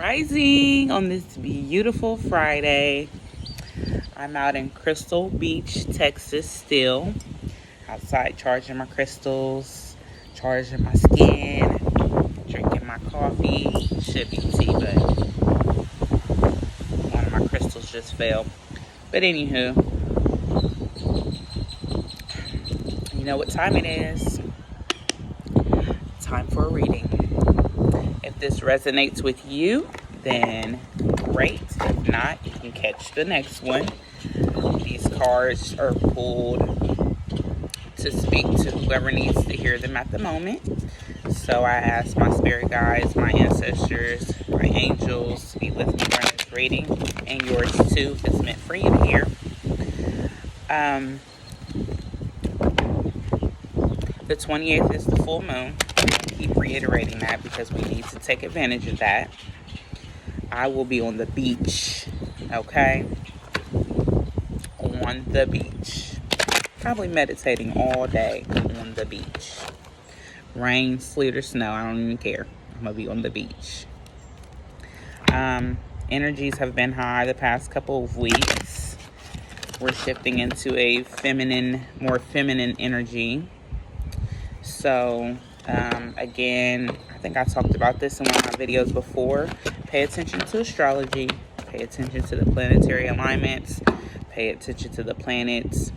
Rising on this beautiful Friday. I'm out in Crystal Beach, Texas still. Outside charging my crystals, charging my skin, drinking my coffee. Should be tea, but one of my crystals just fell. But anywho, you know what time it is. Time for a reading. If this resonates with you, then great. If not, you can catch the next one. These cards are pulled to speak to whoever needs to hear them at the moment. So I ask my spirit guides, my ancestors, my angels to be with me during this reading, and yours too if it's meant for you to hear. The 28th is the full moon. I keep reiterating that because we need to take advantage of that. I will be on the beach, okay? On the beach. Probably meditating all day on the beach. Rain, sleet, or snow, I don't even care. I'm going to be on the beach. Energies have been high the past couple of weeks. We're shifting into a more feminine energy. So, again, I think I talked about this in one of my videos before. Pay attention to astrology. Pay attention to the planetary alignments. Pay attention to the planets.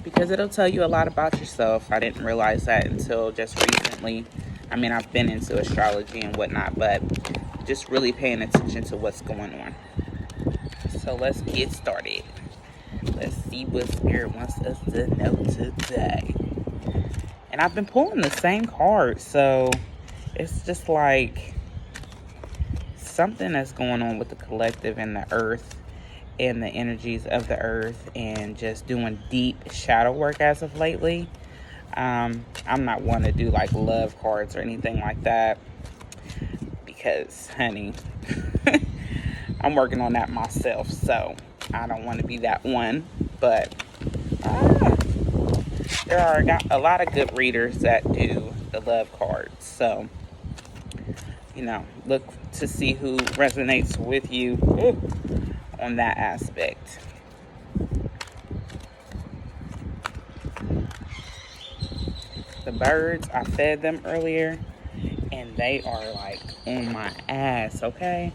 Because it'll tell you a lot about yourself. I didn't realize that until just recently. I mean, I've been into astrology and whatnot, but just really paying attention to what's going on. So let's get started. Let's see what Spirit wants us to know today. And I've been pulling the same card, so it's just like something that's going on with the collective and the earth and the energies of the earth and just doing deep shadow work as of lately. I'm not one to do like love cards or anything like that because, honey, I'm working on that myself, so I don't want to be that one, but there are a lot of good readers that do the love cards. So, look to see who resonates with you on that aspect. The birds, I fed them earlier, and they are like on my ass, okay?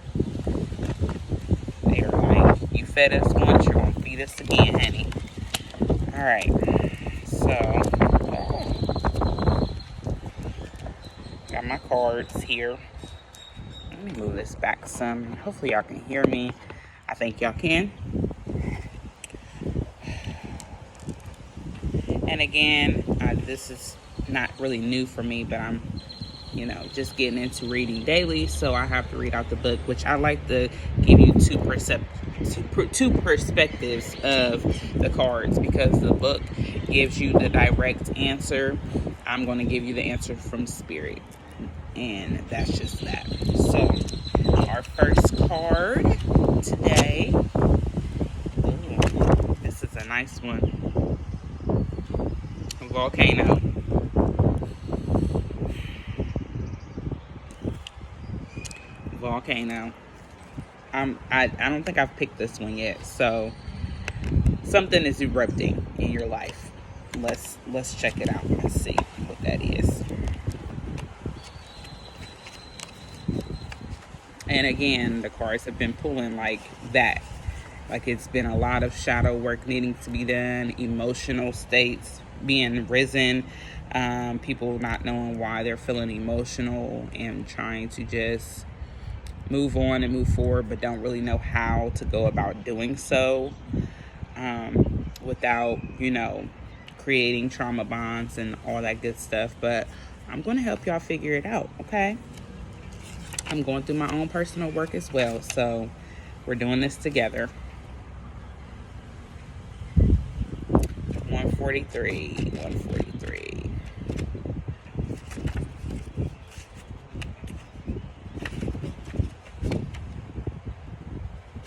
They're like, you fed us once, you're going to feed us again, honey. All right. So, got my cards here. Let me move this back some. Hopefully y'all can hear me. I think y'all can. And again, this is not really new for me, but I'm just getting into reading daily, so I have to read out the book, which I like to give you two perspectives of the cards, because the book gives you the direct answer. I'm going to give you the answer from Spirit, and that's just that. So our first card today, this is a nice one. Volcano. Volcano. I don't think I've picked this one yet, so something is erupting in your life. Let's check it out and see what that is. And again, the cards have been pulling like that. Like it's been a lot of shadow work needing to be done, emotional states being risen, people not knowing why they're feeling emotional and trying to just move on and move forward, but don't really know how to go about doing so without, creating trauma bonds and all that good stuff. But I'm going to help y'all figure it out, okay? I'm going through my own personal work as well, so we're doing this together. 143.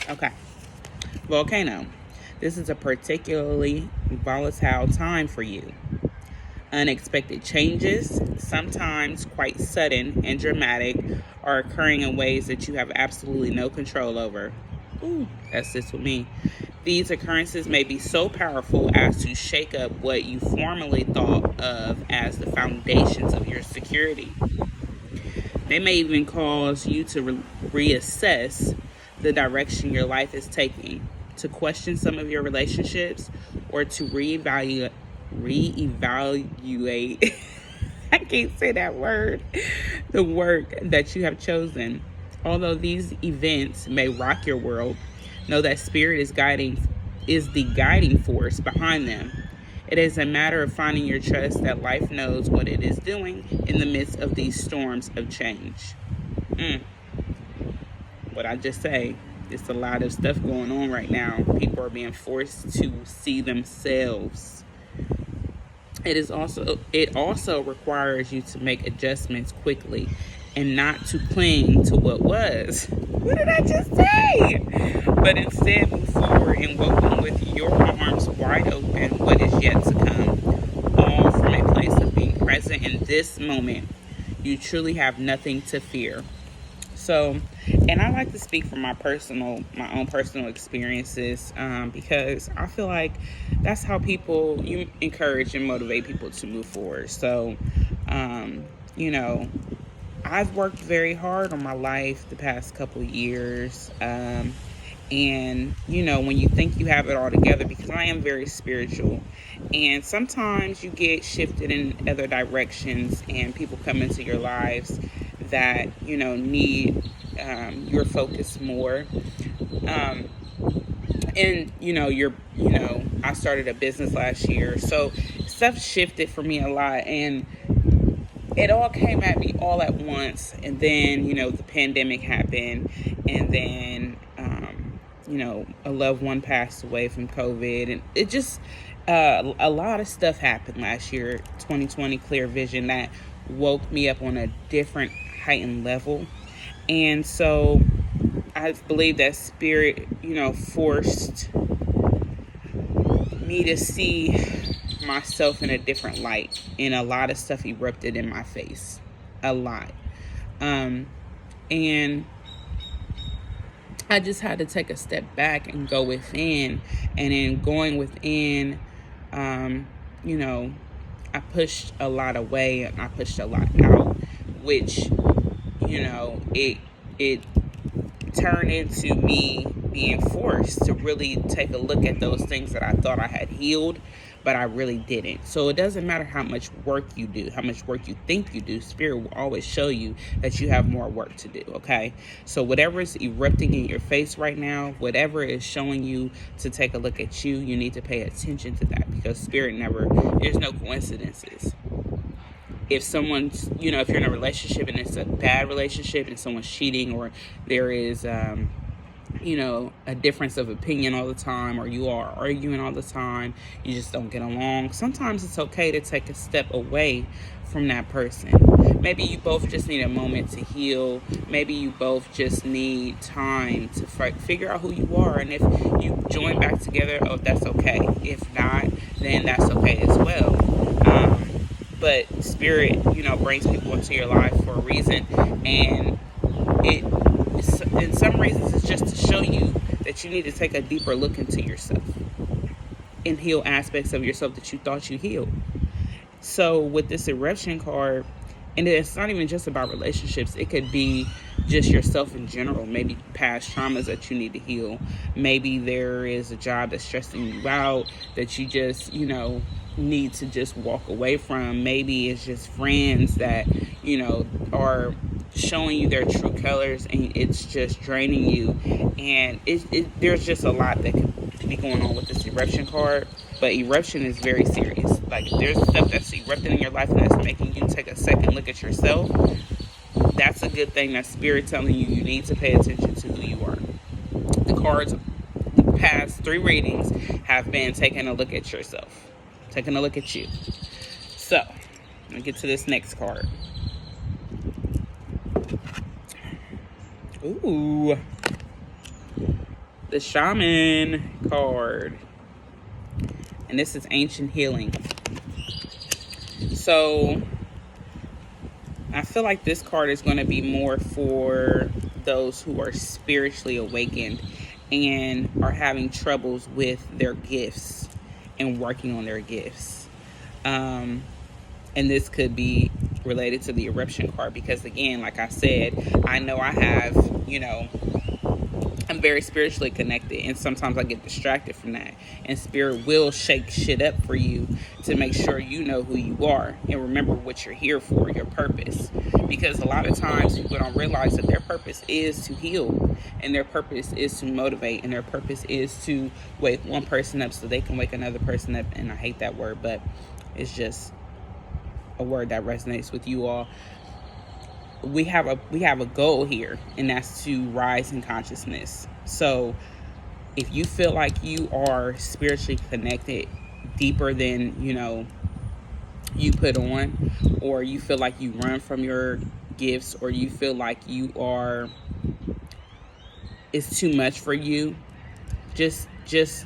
Okay. Volcano. This is a particularly volatile time for you. Unexpected changes, sometimes quite sudden and dramatic, are occurring in ways that you have absolutely no control over. Ooh, that's this with me. These occurrences may be so powerful as to shake up what you formerly thought of as the foundations of your security. They may even cause you to reassess the direction your life is taking, to question some of your relationships, or to reevaluate I can't say that word, the work that you have chosen. Although these events may rock your world, know that spirit is the guiding force behind them. It is a matter of finding your trust that life knows what it is doing in the midst of these storms of change. What I just say, it's a lot of stuff going on right now. People are being forced to see themselves. It also requires you to make adjustments quickly and not to cling to what was. What did I just say? But instead move forward and welcome with your arms wide open what is yet to come, all from a place of being present in this moment. You truly have nothing to fear. So, and I like to speak from my own personal experiences, because I feel like that's how you encourage and motivate people to move forward. So, you know, I've worked very hard on my life the past couple of years. And, when you think you have it all together, because I am very spiritual, and sometimes you get shifted in other directions and people come into your lives that, need your focus more. I started a business last year. So stuff shifted for me a lot, and it all came at me all at once. And then, the pandemic happened, and then, a loved one passed away from COVID, and it just, a lot of stuff happened last year, 2020, clear vision, that woke me up on a different heightened level. And so I believe that spirit, forced me to see myself in a different light, and a lot of stuff erupted in my face, a lot. And I just had to take a step back and go within, and in going within, I pushed a lot away and I pushed a lot out, which, it turned into me being forced to really take a look at those things that I thought I had healed, but I really didn't. So it doesn't matter how much work you do, how much work you think you do, spirit will always show you that you have more work to do, okay? So whatever is erupting in your face right now, whatever is showing you to take a look at you, you need to pay attention to that, because spirit there's no coincidences. If someone's, if you're in a relationship and it's a bad relationship and someone's cheating, or there is, a difference of opinion all the time, or you are arguing all the time, you just don't get along, sometimes it's okay to take a step away from that person. Maybe you both just need a moment to heal. Maybe you both just need time to figure out who you are. And if you join back together, that's okay. If not, then that's okay as well. But spirit, brings people into your life for a reason, and in some reasons it's just to show you that you need to take a deeper look into yourself and heal aspects of yourself that you thought you healed. So with this eruption card, and it's not even just about relationships, it could be just yourself in general. Maybe past traumas that you need to heal. Maybe there is a job that's stressing you out that you just, need to just walk away from. Maybe it's just friends that, are showing you their true colors, and it's just draining you. And there's just a lot that could be going on with this eruption card. But eruption is very serious. Like, if there's stuff that's erupting in your life and that's making you take a second look at yourself, that's a good thing. That's spirit telling you need to pay attention to who you are. The cards, the past 3 readings, have been taking a look at yourself, taking a look at you. So, let me get to this next card. Ooh, the Shaman card. And this is ancient healing. So I feel like this card is going to be more for those who are spiritually awakened and are having troubles with their gifts and working on their gifts. And this could be related to the eruption card because, again, like I said, I know I have, I'm very spiritually connected, and sometimes I get distracted from that. And spirit will shake shit up for you to make sure you know who you are and remember what you're here for, your purpose. Because a lot of times people don't realize that their purpose is to heal, and their purpose is to motivate, and their purpose is to wake one person up so they can wake another person up. And I hate that word, but it's just a word that resonates with you all. We have a goal here, and that's to rise in consciousness. So if you feel like you are spiritually connected deeper than you put on, or you feel like you run from your gifts, or you feel like it's too much for you, just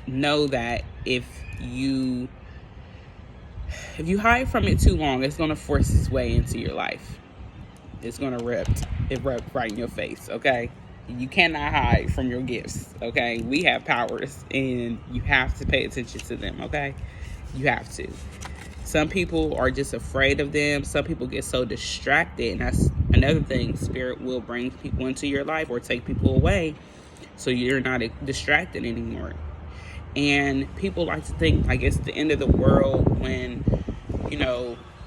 know that if you hide from it too long, it's going to force its way into your life. It's going to erupt right in your face, okay? You cannot hide from your gifts, okay? We have powers, and you have to pay attention to them, okay? You have to. Some people are just afraid of them. Some people get so distracted, and that's another thing. Spirit will bring people into your life or take people away so you're not distracted anymore. And people like to think like it's the end of the world when,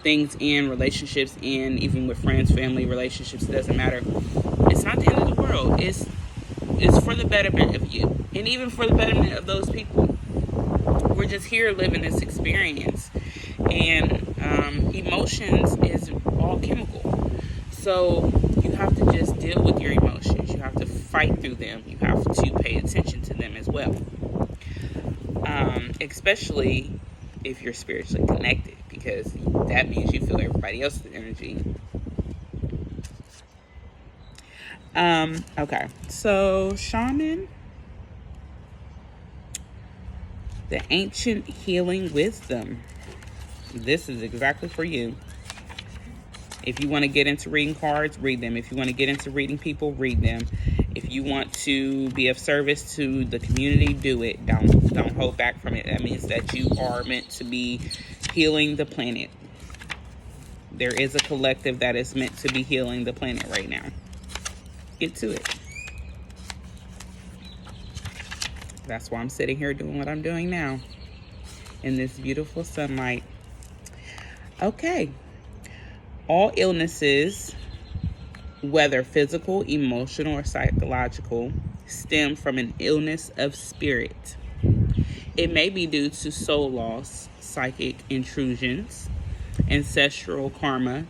things end, relationships end, even with friends, family, relationships, it doesn't matter. It's not the end of the world. It's for the betterment of you, and even for the betterment of those people. We're just here living this experience, and emotions is all chemical. So you have to just deal with your emotions. You have to fight through them. You have to pay attention to them as well, especially if you're spiritually connected, because that means you feel everybody else's energy. Okay, so Shaman, the ancient healing wisdom. This is exactly for you. If you want to get into reading cards, read them. If you want to get into reading people, read them. If you want to be of service to the community, do it. Don't hold back from it. That means that you are meant to be healing the planet. There is a collective that is meant to be healing the planet right now. Get to it. That's why I'm sitting here doing what I'm doing now in this beautiful sunlight. Okay. All illnesses, whether physical, emotional, or psychological, stem from an illness of spirit. It may be due to soul loss, psychic intrusions, ancestral karma,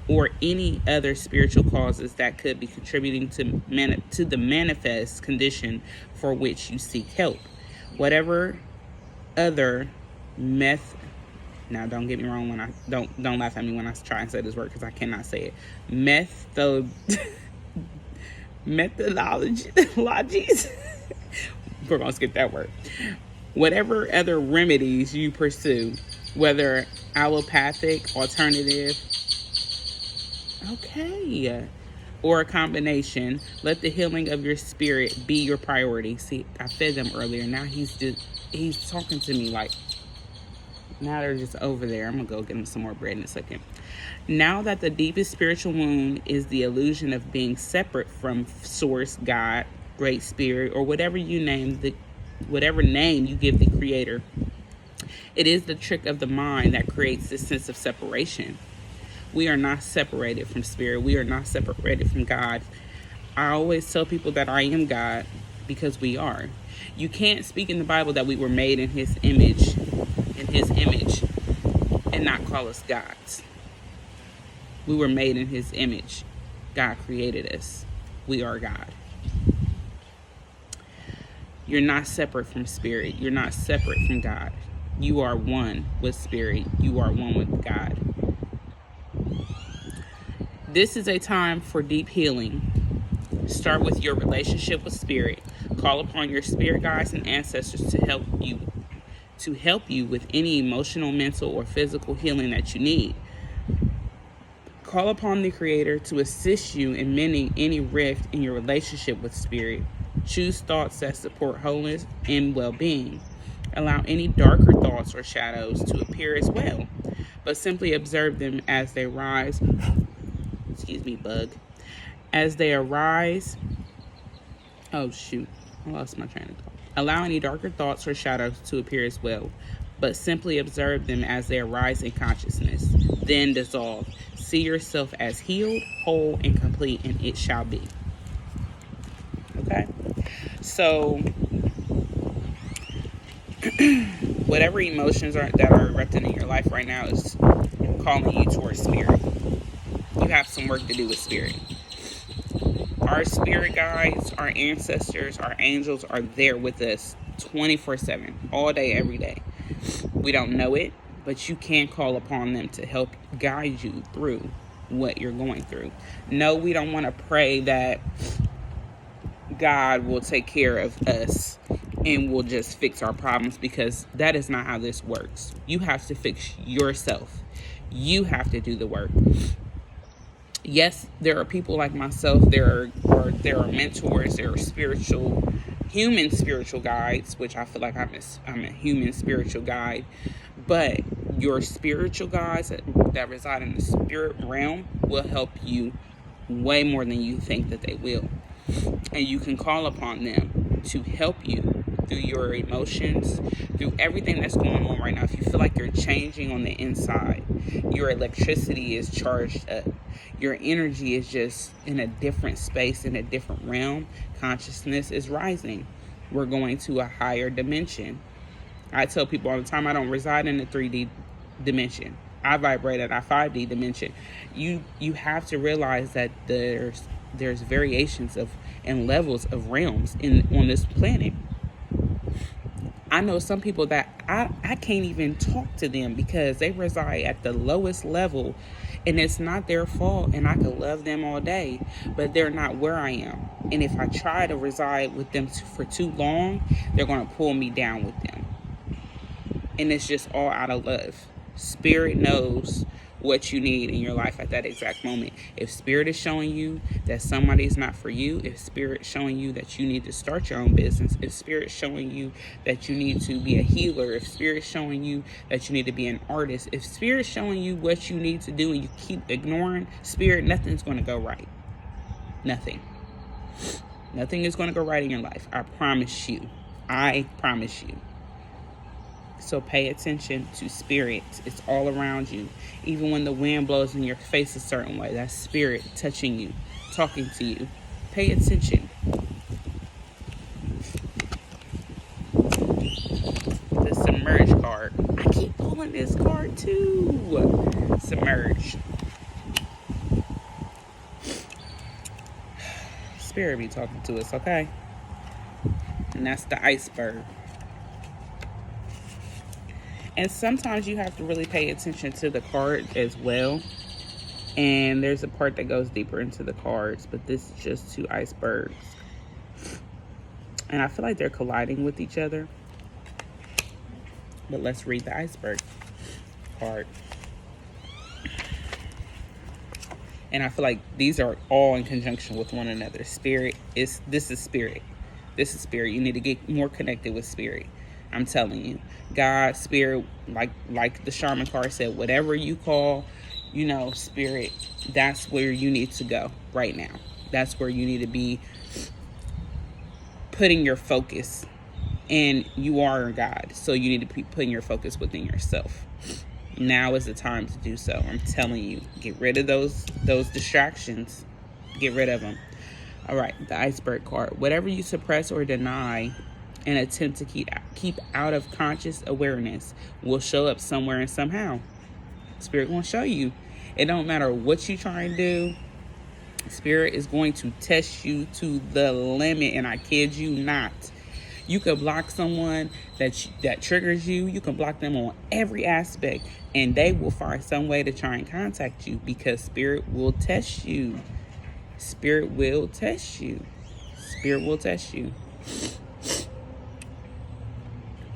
or any other spiritual causes that could be contributing to the manifest condition for which you seek help. Whatever other now don't get me wrong when I don't laugh at me when I try and say this word, because I cannot say it. Methodologies. We're gonna skip that word. Whatever other remedies you pursue, whether allopathic, alternative, okay, or a combination, let the healing of your spirit be your priority. See, I fed them earlier. Now he's talking to me like, now they're just over there. I'm gonna go get them some more bread in a second. Now that the deepest spiritual wound is the illusion of being separate from source, God, great spirit, or whatever name you give the creator, it is the trick of the mind that creates this sense of separation. We are not separated from spirit. We are not separated from God. I always tell people that I am God, because we are. You can't speak in the Bible that we were made in his image, and not call us gods. We were made in his image. God created us. We are God. You're not separate from spirit. You're not separate from God. You are one with spirit. You are one with God. This is a time for deep healing. Start with your relationship with spirit. Call upon your spirit guides and ancestors to help you to help you with any emotional, mental, or physical healing that you need. Call upon the Creator to assist you in mending any rift in your relationship with Spirit. Choose thoughts that support wholeness and well-being. Allow any darker thoughts or shadows to appear as well, but simply observe them as they rise. Excuse me, bug. As they arise. Oh, shoot. I lost my train of thought. Allow any darker thoughts or shadows to appear as well, but simply observe them as they arise in consciousness. Then dissolve. See yourself as healed, whole, and complete, and it shall be. Okay? So, whatever emotions that are erupting in your life right now is calling you towards Spirit. You have some work to do with Spirit. Our spirit guides, our ancestors, our angels are there with us 24/7, all day, every day. We don't know it, but you can call upon them to help guide you through what you're going through. No, we don't want to pray that God will take care of us and will just fix our problems, because that is not how this works. You have to fix yourself. You have to do the work. Yes, there are people like myself. There are mentors. There are human spiritual guides, which I feel like I'm a human spiritual guide. But your spiritual guides that reside in the spirit realm will help you way more than you think that they will. And you can call upon them to help you through your emotions, through everything that's going on right now. If you feel like you're changing on the inside, your electricity is charged up, your energy is just in a different space, in a different realm, consciousness is rising. We're going to a higher dimension. I tell people all the time, I don't reside in the 3D dimension. I vibrate at a 5D dimension. You have to realize that there's variations of and levels of realms on this planet. I know some people that I can't even talk to them because they reside at the lowest level, and it's not their fault, and I could love them all day, but they're not where I am. And if I try to reside with them for too long, they're going to pull me down with them. And it's just all out of love. Spirit knows what you need in your life at that exact moment. If Spirit is showing you that somebody is not for you, if Spirit is showing you that you need to start your own business, if Spirit is showing you that you need to be a healer, if Spirit is showing you that you need to be an artist, if Spirit is showing you what you need to do and you keep ignoring Spirit, nothing's going to go right. Nothing is going to go right in your life. I promise you. So pay attention to Spirit. It's all around you. Even when the wind blows in your face a certain way, that's Spirit touching you, talking to you. Pay attention. The Submerge card. I keep pulling this card too. Submerge. Spirit be talking to us, okay? And that's the iceberg. And sometimes you have to really pay attention to the card as well. And there's a part that goes deeper into the cards, but this is just two icebergs. And I feel like they're colliding with each other. But let's read the iceberg card. And I feel like these are all in conjunction with one another. This is Spirit. This is Spirit. You need to get more connected with Spirit. I'm telling you, God, Spirit, like the Shaman card said, whatever you call, Spirit, that's where you need to go right now. That's where you need to be putting your focus. And you are God, so you need to be putting your focus within yourself. Now is the time to do so. I'm telling you, get rid of those distractions. Get rid of them. All right, the iceberg card. Whatever you suppress or deny and attempt to keep out of conscious awareness will show up somewhere and somehow. Spirit gonna show you. It don't matter what you try and do. Spirit is going to test you to the limit, and I kid you not. You can block someone that triggers you. You can block them on every aspect, and they will find some way to try and contact you, because Spirit will test you. Spirit will test you. Spirit will test you.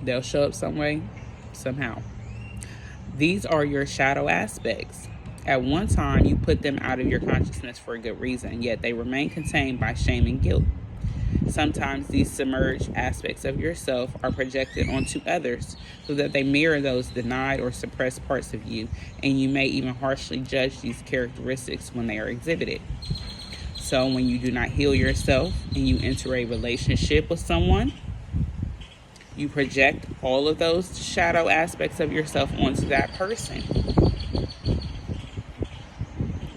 They'll show up some way, somehow. These are your shadow aspects. At one time, you put them out of your consciousness for a good reason, yet they remain contained by shame and guilt. Sometimes these submerged aspects of yourself are projected onto others so that they mirror those denied or suppressed parts of you, and you may even harshly judge these characteristics when they are exhibited. So when you do not heal yourself and you enter a relationship with someone, you project all of those shadow aspects of yourself onto that person.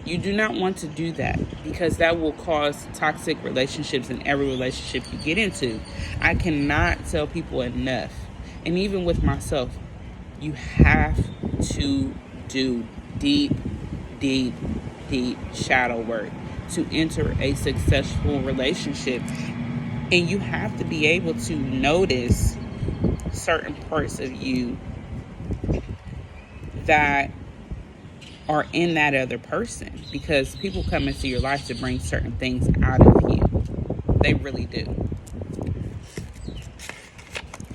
You do not want to do that because that will cause toxic relationships in every relationship you get into. I cannot tell people enough, and even with myself, you have to do deep, deep, deep shadow work to enter a successful relationship. And you have to be able to notice certain parts of you that are in that other person, because people come into your life to bring certain things out of you. They really do.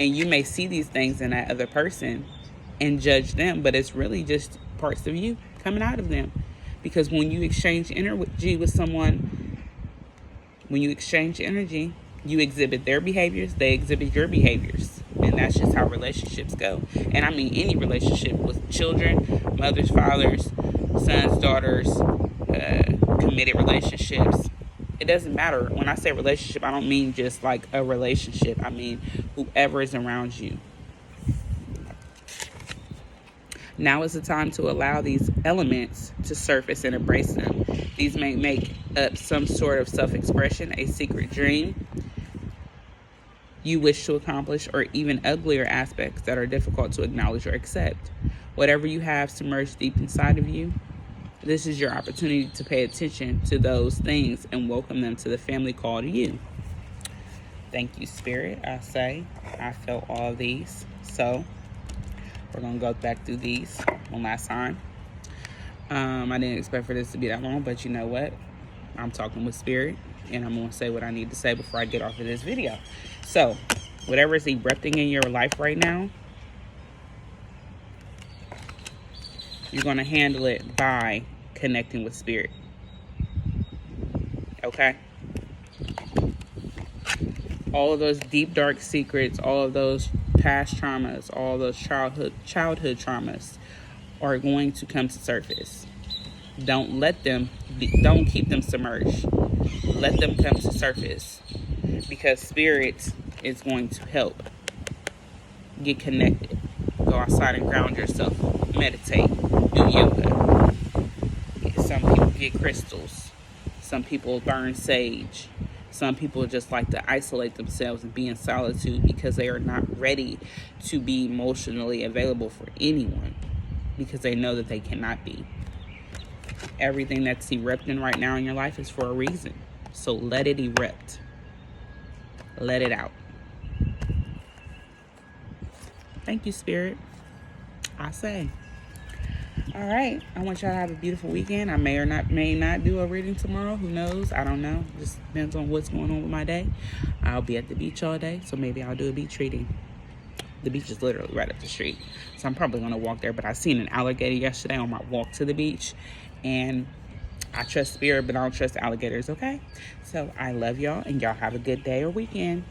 And you may see these things in that other person and judge them, but it's really just parts of you coming out of them. Because when you exchange energy with someone, you exhibit their behaviors, they exhibit your behaviors. And that's just how relationships go. And I mean any relationship with children, mothers, fathers, sons, daughters, committed relationships. It doesn't matter. When I say relationship, I don't mean just like a relationship. I mean whoever is around you. Now is the time to allow these elements to surface and embrace them. These may make up some sort of self-expression, a secret dream you wish to accomplish, or even uglier aspects that are difficult to acknowledge or accept. Whatever you have submerged deep inside of you, this is your opportunity to pay attention to those things and welcome them to the family called you. Thank you, Spirit. I felt all of these. So we're going to go back through these one last time. I didn't expect for this to be that long, but you know what? I'm talking with Spirit, and I'm going to say what I need to say before I get off of this video. So, whatever is erupting in your life right now, you're going to handle it by connecting with Spirit. Okay? All of those deep, dark secrets, all of those past traumas, all those childhood traumas are going to come to surface. Don't keep them submerged. Let them come to surface, because Spirit is going to help. Get connected. Go outside and ground yourself. Meditate. Do yoga. Some people get crystals. Some people burn sage. Some people just like to isolate themselves and be in solitude because they are not ready to be emotionally available for anyone, because they know that they cannot be. Everything that's erupting right now in your life is for a reason. So let it erupt. Let it out. Thank you, Spirit. I say. All right. I want y'all to have a beautiful weekend. I may not do a reading tomorrow. Who knows? I don't know. Just depends on what's going on with my day. I'll be at the beach all day, so maybe I'll do a beach reading. The beach is literally right up the street, so I'm probably going to walk there. But I seen an alligator yesterday on my walk to the beach, and I trust Spirit, but I don't trust alligators, okay? So I love y'all, and y'all have a good day or weekend.